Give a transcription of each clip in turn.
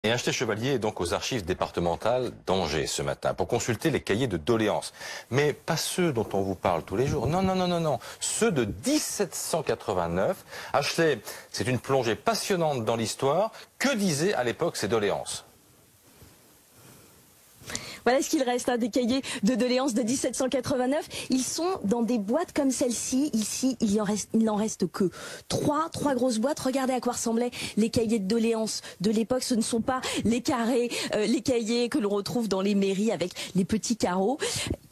Et acheter Chevalier est donc aux archives départementales d'Angers ce matin pour consulter les cahiers de doléances. Mais pas ceux dont on vous parle tous les jours. Non, non, non, non, non. Ceux de 1789. Acheter, c'est une plongée passionnante dans l'histoire. Que disaient à l'époque ces doléances ? Voilà ce qu'il reste, des cahiers de doléances de 1789. Ils sont dans des boîtes comme celle-ci. Ici, il n'en reste que trois grosses boîtes. Regardez à quoi ressemblaient les cahiers de doléances de l'époque. Ce ne sont pas les carrés, les cahiers que l'on retrouve dans les mairies avec les petits carreaux.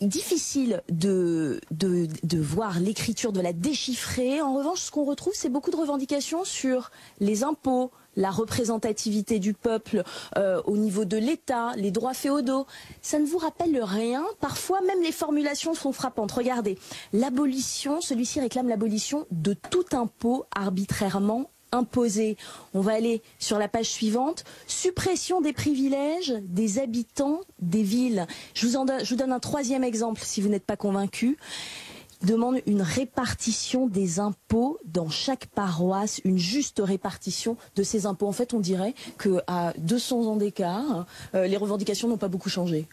Difficile de voir l'écriture, de la déchiffrer. En revanche, ce qu'on retrouve, c'est beaucoup de revendications sur les impôts, la représentativité du peuple au niveau de l'État, les droits féodaux. Ça ne vous rappelle rien? Parfois, même les formulations sont frappantes. Regardez, l'abolition, celui-ci réclame l'abolition de tout impôt arbitrairement imposé. On va aller sur la page suivante. Suppression des privilèges des habitants des villes. Je vous donne un troisième exemple si vous n'êtes pas convaincu. Demande une répartition des impôts dans chaque paroisse, une juste répartition de ces impôts. En fait, on dirait qu'à 200 ans d'écart, les revendications n'ont pas beaucoup changé.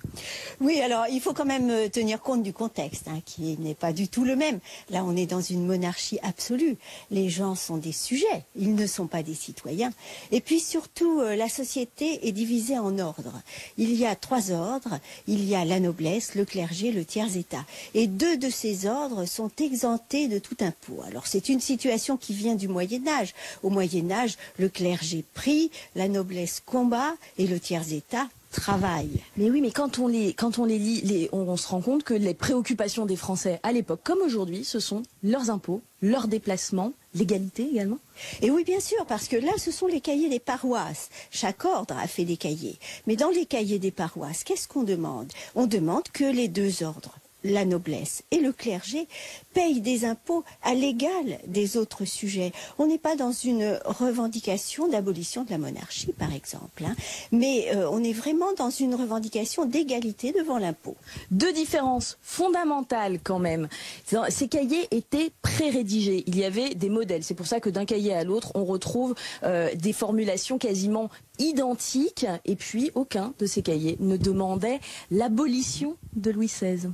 Oui, alors il faut quand même tenir compte du contexte, qui n'est pas du tout le même. Là, on est dans une monarchie absolue. Les gens sont des sujets, ils ne sont pas des citoyens. Et puis surtout, la société est divisée en ordres. Il y a 3 ordres, il y a la noblesse, le clergé, le tiers-état. Et 2 de ces ordres sont exemptés de tout impôt. Alors c'est une situation qui vient du Moyen-Âge. Au Moyen-Âge, le clergé prie, la noblesse combat et le tiers-état travaille. Mais oui, mais quand on les lit, on se rend compte que les préoccupations des Français à l'époque comme aujourd'hui, ce sont leurs impôts, leurs déplacements, l'égalité également. Et oui, bien sûr, parce que là, ce sont les cahiers des paroisses. Chaque ordre a fait des cahiers. Mais dans les cahiers des paroisses, qu'est-ce qu'on demande? On demande que les 2 ordres, la noblesse et le clergé, payent des impôts à l'égal des autres sujets. On n'est pas dans une revendication d'abolition de la monarchie, par exemple, mais on est vraiment dans une revendication d'égalité devant l'impôt. 2 différences fondamentales quand même. Ces cahiers étaient pré-rédigés. Il y avait des modèles. C'est pour ça que d'un cahier à l'autre, on retrouve des formulations quasiment identiques. Et puis, aucun de ces cahiers ne demandait l'abolition de Louis XVI.